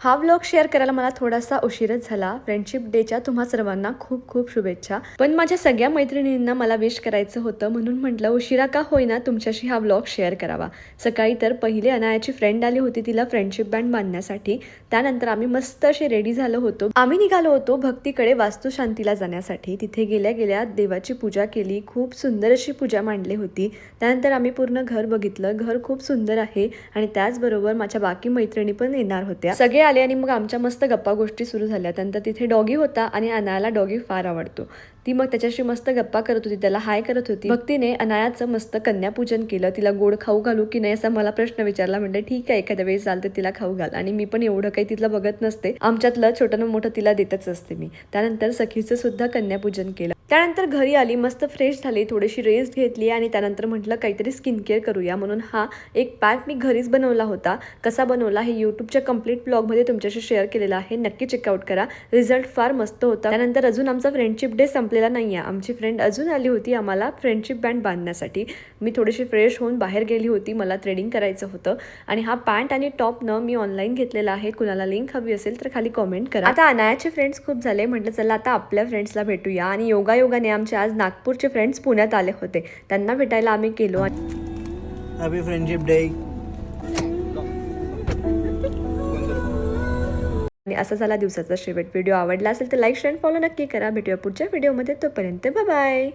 हा vlog share करायला मला थोडासा उशीरच झाला. फ्रेंडशिप डेच्या तुम्हा सर्वांना खूप खूप शुभेच्छा. पण माझ्या सगळ्या मैत्रिणींना मला विश करायचं होतं, म्हणून म्हटलं उशिरा का होईना तुमच्याशी हा व्लॉग शेअर करावा. सकाळी तर पहिले अनायाची फ्रेंड आली होती तिला फ्रेंडशिप बँड बांधण्यासाठी. त्यानंतर आम्ही मस्त असे रेडी झालो होतो. आम्ही निघालो होतो भक्तीकडे वास्तुशांतीला जाण्यासाठी. तिथे गेल्या गेल्या देवाची पूजा केली. खूप सुंदर अशी पूजा मांडली होती. त्यानंतर आम्ही पूर्ण घर बघितलं. घर खूप सुंदर आहे आणि त्याचबरोबर माझ्या बाकी मैत्रिणी पण येणार होत्या. सगळे आले आणि मग आमच्या मस्त गप्पा गोष्टी सुरू झाल्या. त्यानंतर तिथे डॉगी होता आणि अनायाला डॉगी फार आवडतो. ती मग त्याच्याशी मस्त गप्पा करत होती, त्याला हाय करत होती. भक्तीने अनायाचं मस्त कन्यापूजन केलं. तिला गोड खाऊ घालू की नाही असा मला प्रश्न विचारला. म्हणजे ठीक आहे, एखाद्या वेळेस चालतं तिला खाऊ घाल. आणि मी पण एवढं काही तिथलं बघत नसते, आमच्यातलं छोटं न मोठं तिला देतच असते मी. त्यानंतर सखीचं सुद्धा कन्यापूजन केलं. त्यानंतर घरी आली, मस्त फ्रेश झाली, थोडीशी रेस्ट घेतली आणि त्यानंतर म्हटलं काहीतरी स्किन केअर करूया. म्हणून हा एक पॅक मी घरीच बनवला होता. कसा बनवला हे यूट्यूबच्या कंप्लीट ब्लॉगमध्ये तुमच्याशी शेअर केलेला आहे, नक्की चेकआउट करा. रिझल्ट फार मस्त होता. त्यानंतर अजून आमचा फ्रेंडशिप डे संपलेला नाही आहे. आमची फ्रेंड अजून आली होती आम्हाला फ्रेंडशिप बँड बांधण्यासाठी. मी थोडीशी फ्रेश होऊन बाहेर गेली होती, मला थ्रेडिंग करायचं होतं. आणि हा पॅन्ट आणि टॉप मी ऑनलाईन घेतलेला आहे. कुणाला लिंक हवी असेल तर खाली कॉमेंट करा. आता अनायाचे फ्रेंड्स खूप झाले, म्हटलं चला आता आपल्या फ्रेंड्सला भेटूया. आणि योगायोगाने आमचे आज नागपूरचे फ्रेंड्स पुण्यात आले होते, त्यांना भेटायला आम्ही गेलो. Happy friendship day. आणि असा झाला दिवसाचा शेवट. व्हिडिओ आवडला असेल तर लाईक शेअर फॉलो नक्की करा. भेटूया पुढच्या व्हिडिओमध्ये. तोपर्यंत बाय बाय.